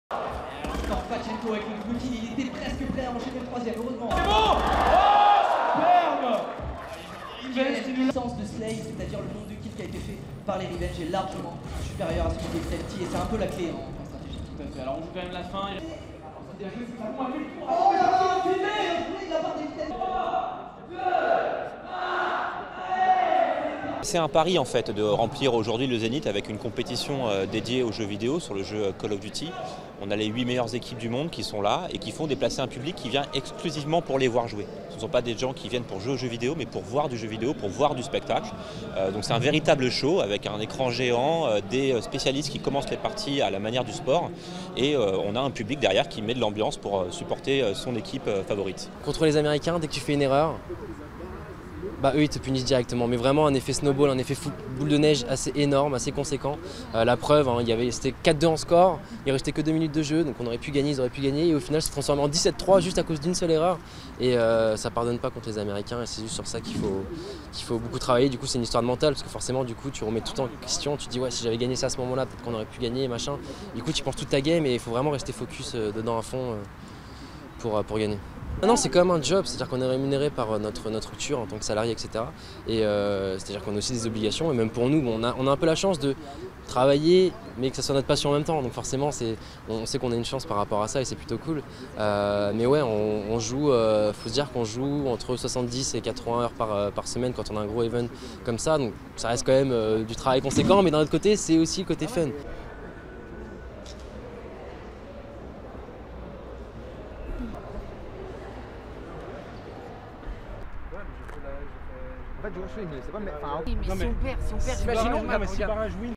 Alors, Pachenko avec le blue kill, il était presque prêt à enchaîner le troisième, heureusement. C'est bon. Oh, superbe. Le sens de Slay, c'est-à-dire le nombre de kills qui a été fait par les Revenge est largement supérieur à ce qu'on fait Selty, et c'est un peu la clé en stratégie. Tout à fait. Alors on joue quand même la fin. Oh là, il a pas d'éviter. C'est un pari en fait de remplir aujourd'hui le Zénith avec une compétition dédiée aux jeux vidéo sur le jeu Call of Duty. On a les 8 meilleures équipes du monde qui sont là et qui font déplacer un public qui vient exclusivement pour les voir jouer. Ce ne sont pas des gens qui viennent pour jouer aux jeux vidéo, mais pour voir du jeu vidéo, pour voir du spectacle. Donc c'est un véritable show avec un écran géant, des spécialistes qui commencent les parties à la manière du sport et on a un public derrière qui met de l'ambiance pour supporter son équipe favorite. Contre les Américains, dès que tu fais une erreur, bah eux ils te punissent directement, mais vraiment un effet snowball, un effet boule de neige assez énorme, assez conséquent. La preuve, hein, c'était 4-2 en score, il restait que 2 minutes de jeu, donc on aurait pu gagner, ils auraient pu gagner, et au final ça se transforme en 17-3 juste à cause d'une seule erreur. Et ça pardonne pas contre les Américains, et c'est juste sur ça qu'il faut beaucoup travailler. Du coup c'est une histoire de mental, parce que forcément du coup tu remets tout en question, tu te dis ouais si j'avais gagné ça à ce moment-là, peut-être qu'on aurait pu gagner, machin. Du coup tu penses toute ta game et il faut vraiment rester focus dedans à fond pour gagner. Non, c'est quand même un job, c'est-à-dire qu'on est rémunéré par notre structure en tant que salarié, etc. Et c'est-à-dire qu'on a aussi des obligations, et même pour nous, on a un peu la chance de travailler, mais que ça soit notre passion en même temps. Donc forcément, on sait qu'on a une chance par rapport à ça, et c'est plutôt cool. Mais ouais, on joue, faut se dire qu'on joue entre 70 et 80 heures par semaine quand on a un gros event comme ça. Donc ça reste quand même du travail conséquent, mais d'un autre côté, c'est aussi le côté fun. En fait, je suis mais c'est pas. Oui, mais si on perd, Imaginons, si barrage win.